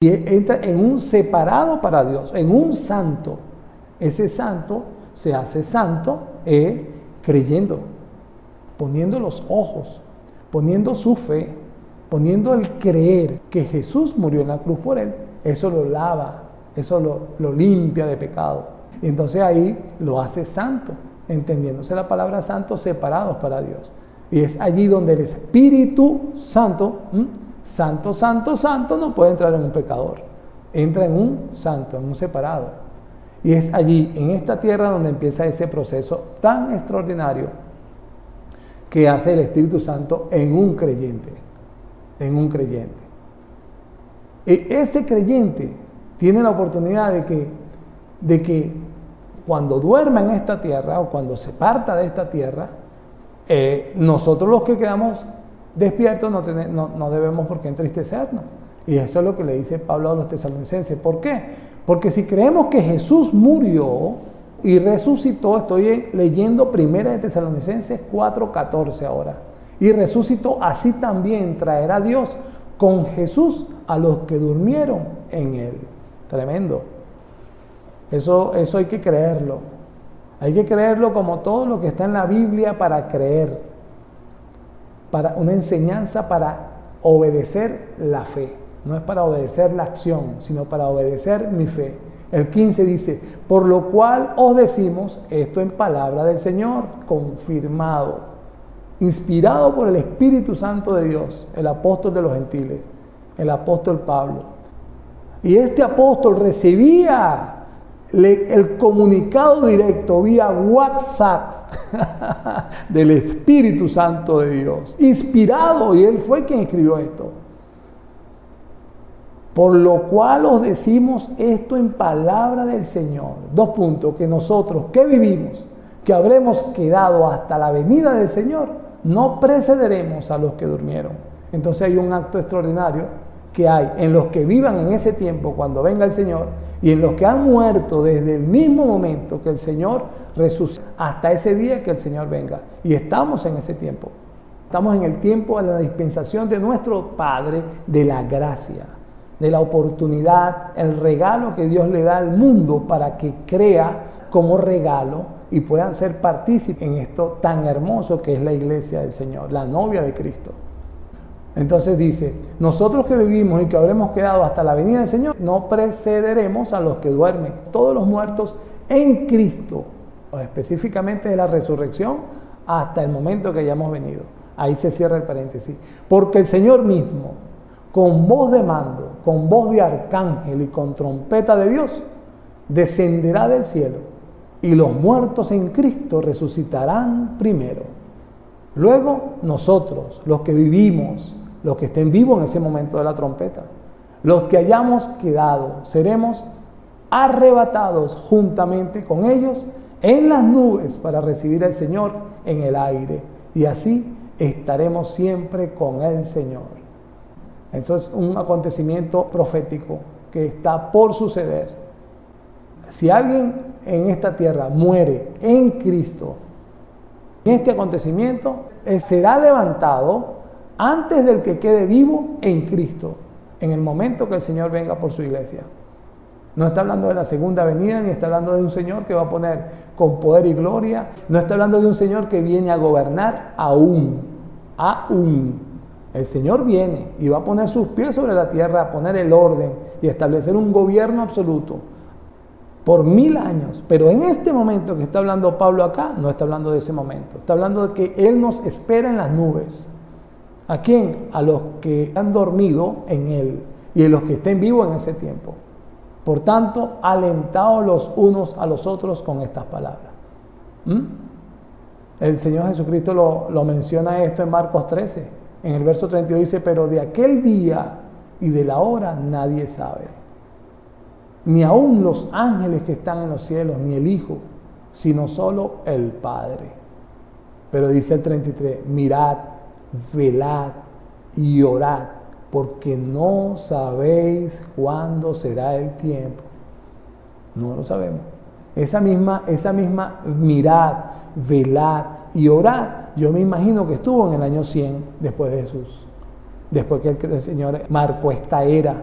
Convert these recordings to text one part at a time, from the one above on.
Y entra en un separado para Dios, en un santo. Ese santo se hace santo creyendo, poniendo los ojos, poniendo su fe, poniendo el creer que Jesús murió en la cruz por él. Eso lo lava, eso lo limpia de pecado. Y entonces ahí lo hace santo, entendiéndose la palabra santo, separados para Dios. Y es allí donde el Espíritu Santo, santo, santo, santo, no puede entrar en un pecador. Entra en un santo, en un separado. Y es allí, en esta tierra, donde empieza ese proceso tan extraordinario que hace el Espíritu Santo en un creyente. En un creyente. Y ese creyente tiene la oportunidad de que cuando duerma en esta tierra o cuando se parta de esta tierra, nosotros los que quedamos despiertos no debemos por qué entristecernos. Y eso es lo que le dice Pablo a los tesalonicenses. ¿Por qué? Porque si creemos que Jesús murió y resucitó, estoy leyendo 1 de Tesalonicenses 4:14 ahora, y resucitó, así también traerá Dios con Jesús a los que durmieron en él. Tremendo. Eso hay que creerlo. Hay que creerlo como todo lo que está en la Biblia para creer. Para una enseñanza para obedecer la fe. No es para obedecer la acción, sino para obedecer mi fe. El 15 dice, por lo cual os decimos esto en palabra del Señor, confirmado, inspirado por el Espíritu Santo de Dios, el apóstol de los gentiles, el apóstol Pablo. Y este apóstol recibía el comunicado directo vía WhatsApp del Espíritu Santo de Dios, inspirado, y él fue quien escribió esto. Por lo cual os decimos esto en palabra del Señor. 2 puntos, que nosotros que vivimos, que habremos quedado hasta la venida del Señor, no precederemos a los que durmieron. Entonces hay un acto extraordinario que hay en los que vivan en ese tiempo cuando venga el Señor, y en los que han muerto desde el mismo momento que el Señor resucita hasta ese día que el Señor venga. Y estamos en ese tiempo. Estamos en el tiempo de la dispensación de nuestro Padre de la gracia, de la oportunidad, el regalo que Dios le da al mundo para que crea como regalo y puedan ser partícipes en esto tan hermoso que es la iglesia del Señor, la novia de Cristo. Entonces dice, nosotros que vivimos y que habremos quedado hasta la venida del Señor, no precederemos a los que duermen, todos los muertos en Cristo, o específicamente de la resurrección hasta el momento que hayamos venido. Ahí se cierra el paréntesis. Porque el Señor mismo, con voz de mando, con voz de arcángel y con trompeta de Dios, descenderá del cielo, y los muertos en Cristo resucitarán primero. Luego nosotros, los que vivimos, los que estén vivos en ese momento de la trompeta, los que hayamos quedado, seremos arrebatados juntamente con ellos en las nubes para recibir al Señor en el aire, y así estaremos siempre con el Señor. Eso es un acontecimiento profético que está por suceder. Si alguien en esta tierra muere en Cristo, en este acontecimiento, será levantado antes del que quede vivo en Cristo, en el momento que el Señor venga por su iglesia. No está hablando de la segunda venida, ni está hablando de un Señor que va a poner con poder y gloria. No está hablando de un Señor que viene a gobernar aún. El Señor viene y va a poner sus pies sobre la tierra, a poner el orden y establecer un gobierno absoluto por 1000 años. Pero en este momento que está hablando Pablo acá, no está hablando de ese momento. Está hablando de que Él nos espera en las nubes. ¿A quién? A los que han dormido en Él y a los que estén vivos en ese tiempo. Por tanto, alentaos los unos a los otros con estas palabras. El Señor Jesucristo lo menciona esto en Marcos 13. En el verso 32 dice, pero de aquel día y de la hora nadie sabe. Ni aun los ángeles que están en los cielos, ni el Hijo, sino solo el Padre. Pero dice el 33, mirad, velad y orad, porque no sabéis cuándo será el tiempo. No lo sabemos. Esa misma mirad, velad y orad, yo me imagino que estuvo en el año 100 después de Jesús. Después que el Señor marcó esta era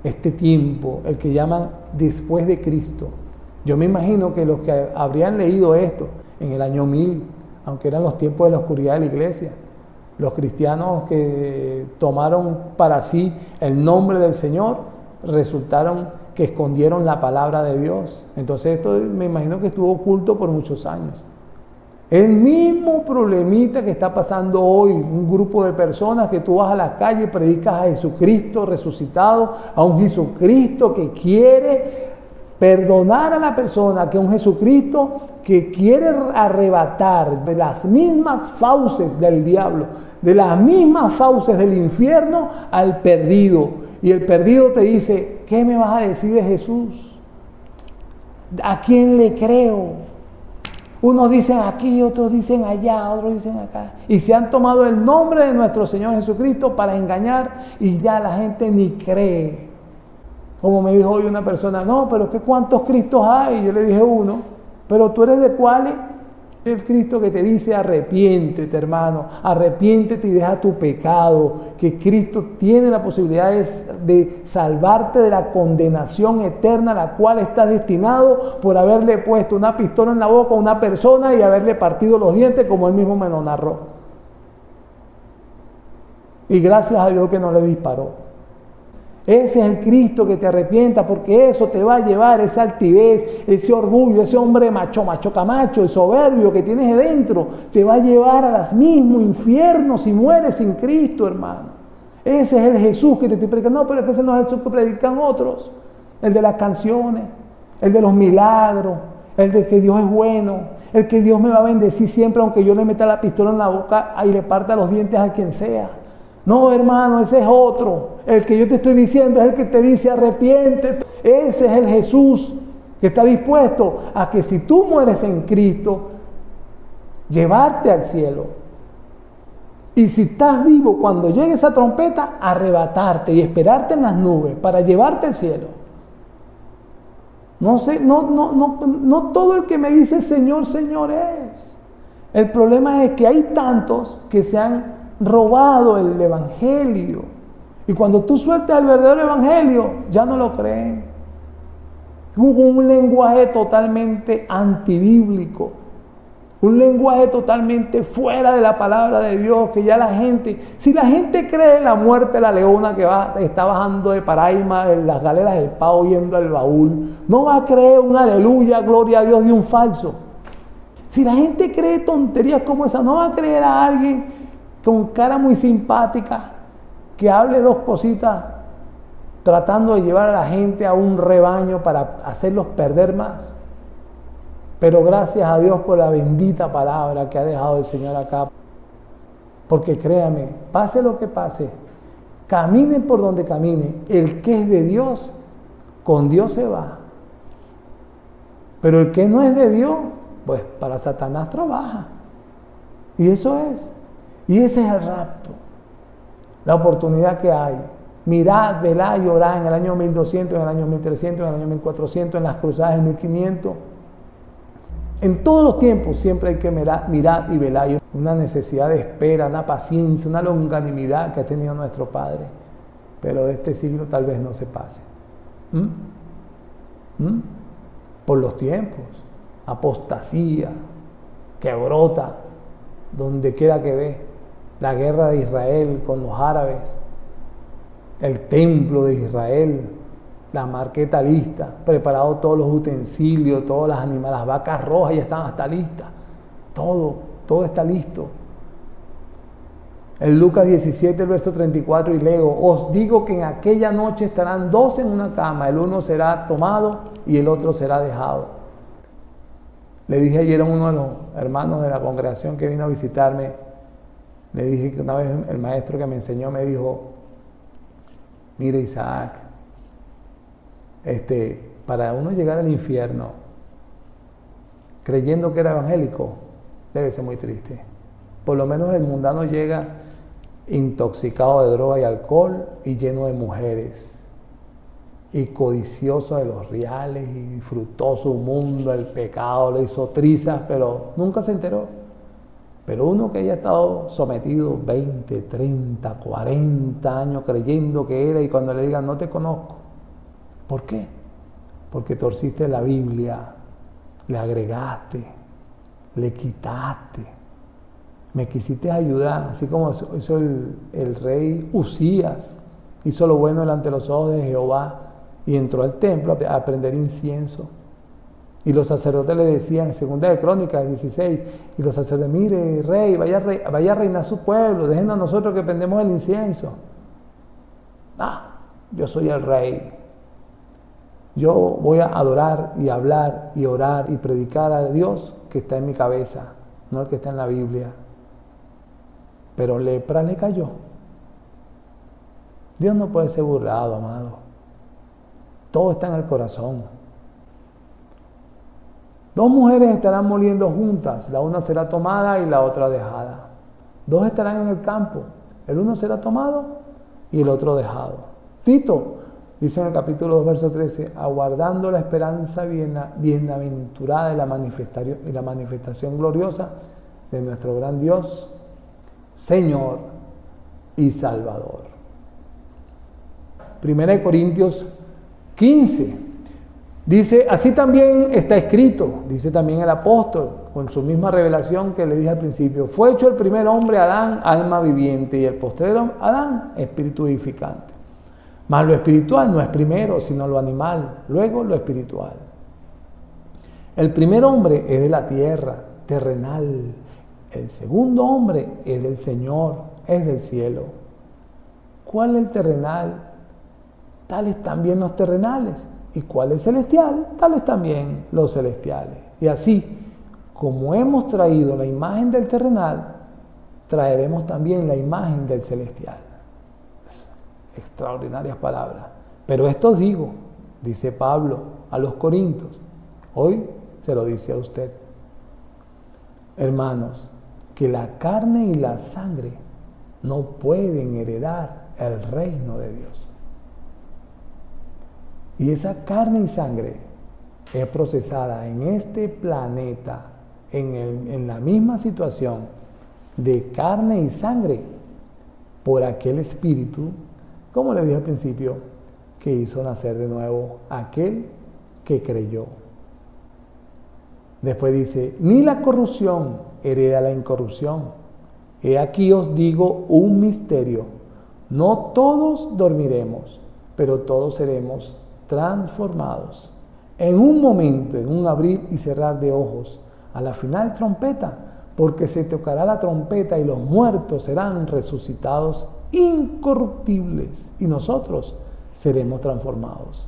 este tiempo, el que llaman después de Cristo. Yo me imagino que los que habrían leído esto en el año 1000, aunque eran los tiempos de la oscuridad de la iglesia, los cristianos que tomaron para sí el nombre del Señor, resultaron que escondieron la palabra de Dios. Entonces esto me imagino que estuvo oculto por muchos años. El mismo problemita que está pasando hoy, un grupo de personas que tú vas a la calle y predicas a Jesucristo resucitado, a un Jesucristo que quiere perdonar a la persona, que un Jesucristo que quiere arrebatar de las mismas fauces del diablo, de las mismas fauces del infierno al perdido. Y el perdido te dice, ¿qué me vas a decir de Jesús? ¿A quién le creo? Unos dicen aquí, otros dicen allá, otros dicen acá. Y se han tomado el nombre de nuestro Señor Jesucristo para engañar y ya la gente ni cree. Como me dijo hoy una persona, no, pero ¿cuántos Cristos hay? Yo le dije uno, pero ¿tú eres de cuáles? El Cristo que te dice arrepiéntete, hermano, arrepiéntete y deja tu pecado, que Cristo tiene la posibilidad de salvarte de la condenación eterna a la cual estás destinado por haberle puesto una pistola en la boca a una persona y haberle partido los dientes como él mismo me lo narró. Y gracias a Dios que no le disparó. Ese es el Cristo que te arrepienta, porque eso te va a llevar, esa altivez, ese orgullo, ese hombre macho camacho, el soberbio que tienes dentro, te va a llevar a los mismos infiernos si mueres sin Cristo, hermano. Ese es el Jesús que te estoy predicando. No, pero es que ese no es el Jesús que predican otros. El de las canciones, el de los milagros, el de que Dios es bueno, el que Dios me va a bendecir siempre aunque yo le meta la pistola en la boca y le parta los dientes a quien sea. No, hermano, ese es otro. El que yo te estoy diciendo es el que te dice arrepiéntete. Ese es el Jesús que está dispuesto a que si tú mueres en Cristo, llevarte al cielo. Y si estás vivo, cuando llegue esa trompeta, arrebatarte y esperarte en las nubes para llevarte al cielo. No todo el que me dice Señor, Señor es. El problema es que hay tantos que se han robado el evangelio, y cuando tú sueltas el verdadero evangelio ya no lo creen. Es un lenguaje totalmente antibíblico, un lenguaje totalmente fuera de la palabra de Dios, que ya la gente, si la gente cree en la muerte de la leona que está bajando de Paraima en las galeras del Pavo yendo al baúl, no va a creer un aleluya, gloria a Dios de un falso. Si la gente cree tonterías como esa, no va a creer a alguien con cara muy simpática, que hable dos cositas, tratando de llevar a la gente a un rebaño para hacerlos perder más. Pero gracias a Dios por la bendita palabra que ha dejado el Señor acá. Porque créame, pase lo que pase, camine por donde camine, el que es de Dios, con Dios se va. Pero el que no es de Dios, pues para Satanás trabaja. Y eso es. Y ese es el rapto, la oportunidad que hay. Mirad, velad y orad en el año 1200, en el año 1300, en el año 1400, en las cruzadas del 1500. En todos los tiempos siempre hay que mirar y velar. Una necesidad de espera, una paciencia, una longanimidad que ha tenido nuestro Padre. Pero de este siglo tal vez no se pase. Por los tiempos, apostasía que brota donde quiera que ve. La guerra de Israel con los árabes, el templo de Israel, la marqueta lista, preparado todos los utensilios, todas las animales, las vacas rojas ya están hasta listas, todo está listo. En Lucas 17, el verso 34, y leo, os digo que en aquella noche estarán dos en una cama, el uno será tomado y el otro será dejado. Le dije ayer a uno de los hermanos de la congregación que vino a visitarme, le dije que una vez el maestro que me enseñó me dijo, mire Isaac, para uno llegar al infierno creyendo que era evangélico debe ser muy triste. Por lo menos el mundano llega intoxicado de droga y alcohol y lleno de mujeres y codicioso de los reales y disfrutó su mundo, el pecado, le hizo trizas, pero nunca se enteró. Pero uno que haya estado sometido 20, 30, 40 años creyendo que era, y cuando le digan no te conozco, ¿Por qué? Porque torciste la Biblia, le agregaste, le quitaste, me quisiste ayudar, así como hizo el rey Usías, hizo lo bueno delante de los ojos de Jehová y entró al templo a prender incienso. Y los sacerdotes le decían, en 2 de Crónicas 16, y los sacerdotes, mire, rey, vaya a reinar su pueblo, déjenos a nosotros que prendemos el incienso. Yo soy el rey. Yo voy a adorar y hablar y orar y predicar a Dios que está en mi cabeza, no el que está en la Biblia. Pero lepra le cayó. Dios no puede ser burlado, amado. Todo está en el corazón. 2 mujeres estarán moliendo juntas, la una será tomada y la otra dejada. 2 estarán en el campo, el uno será tomado y el otro dejado. Tito dice en el capítulo 2, verso 13, aguardando la esperanza bienaventurada y la manifestación gloriosa de nuestro gran Dios, Señor y Salvador. 1 Corintios 15 dice, así también está escrito, dice también el apóstol, con su misma revelación que le dije al principio, fue hecho el primer hombre Adán, alma viviente, y el postrero Adán, espíritu vivificante. Mas lo espiritual no es primero, sino lo animal, luego lo espiritual. El primer hombre es de la tierra, terrenal. El segundo hombre es del Señor, es del cielo. ¿Cuál es el terrenal? Tales también los terrenales. ¿Y cuál es celestial? Tales también los celestiales. Y así, como hemos traído la imagen del terrenal, traeremos también la imagen del celestial. Extraordinarias palabras. Pero esto digo, dice Pablo a los Corintios, hoy se lo dice a usted. Hermanos, que la carne y la sangre no pueden heredar el reino de Dios. Y esa carne y sangre es procesada en este planeta, en la misma situación de carne y sangre, por aquel espíritu, como le dije al principio, que hizo nacer de nuevo aquel que creyó. Después dice, ni la corrupción hereda la incorrupción. He aquí os digo un misterio. No todos dormiremos, pero todos seremos transformados. En un momento, en un abrir y cerrar de ojos, a la final trompeta, porque se tocará la trompeta y los muertos serán resucitados incorruptibles y nosotros seremos transformados.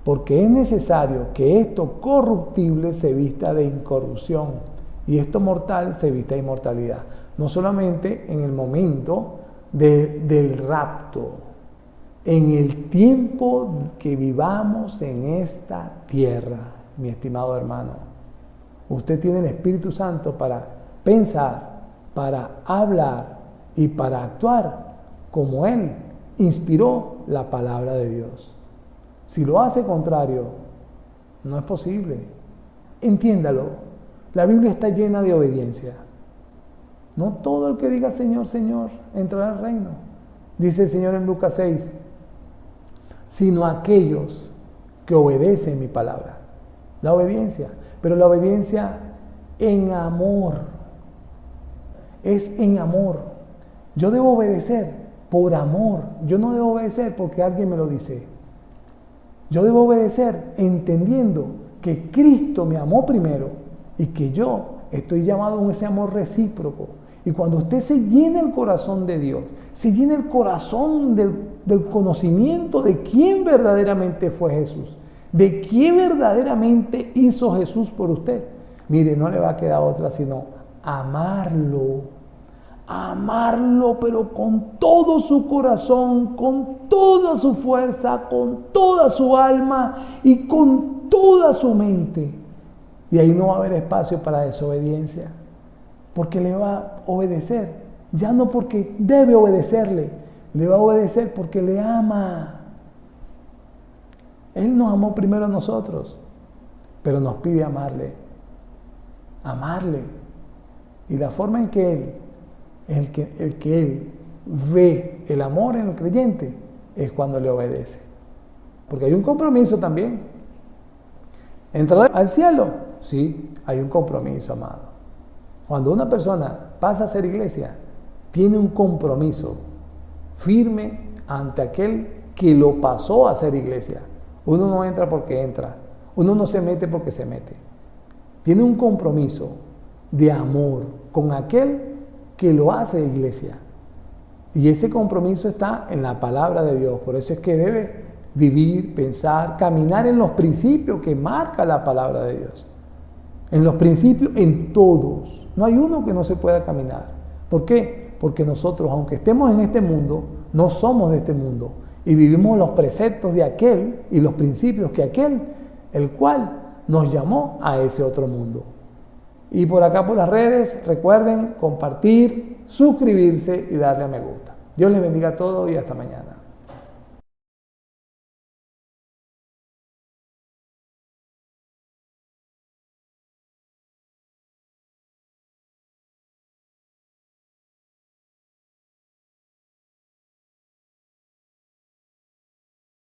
Porque es necesario que esto corruptible se vista de incorrupción y esto mortal se vista de inmortalidad. No solamente en el momento del rapto, en el tiempo que vivamos en esta tierra, mi estimado hermano. Usted tiene el Espíritu Santo para pensar, para hablar y para actuar como Él inspiró la palabra de Dios. Si lo hace contrario, no es posible. Entiéndalo, la Biblia está llena de obediencia. No todo el que diga Señor, Señor, entrará al reino. Dice el Señor en Lucas 6, sino aquellos que obedecen mi palabra. La obediencia, pero la obediencia en amor. Es en amor. Yo debo obedecer por amor. Yo no debo obedecer porque alguien me lo dice. Yo debo obedecer entendiendo que Cristo me amó primero y que yo estoy llamado a ese amor recíproco. Y cuando usted se llena el corazón de Dios, se llena el corazón del conocimiento de quién verdaderamente fue Jesús, de quién verdaderamente hizo Jesús por usted, mire, no le va a quedar otra sino amarlo, pero con todo su corazón, con toda su fuerza, con toda su alma y con toda su mente. Y ahí no va a haber espacio para desobediencia, porque le va a obedecer, ya no porque debe obedecerle, le va a obedecer porque le ama. Él nos amó primero a nosotros, pero nos pide amarle. Y la forma en que Él, el que Él ve el amor en el creyente, es cuando le obedece. porque hay un compromiso también. ¿Entrar al cielo? Sí, hay un compromiso, amado. Cuando una persona pasa a ser iglesia, tiene un compromiso firme ante aquel que lo pasó a ser iglesia. Uno no entra porque entra, uno no se mete porque se mete. Tiene un compromiso de amor con aquel que lo hace iglesia. Y ese compromiso está en la palabra de Dios. Por eso es que debe vivir, pensar, caminar en los principios que marca la palabra de Dios. En los principios, en todos. No hay uno que no se pueda caminar. ¿Por qué? Porque nosotros, aunque estemos en este mundo, no somos de este mundo. Y vivimos los preceptos de aquel y los principios que aquel, el cual nos llamó a ese otro mundo. Y por acá por las redes, recuerden compartir, suscribirse y darle a me gusta. Dios les bendiga a todos y hasta mañana.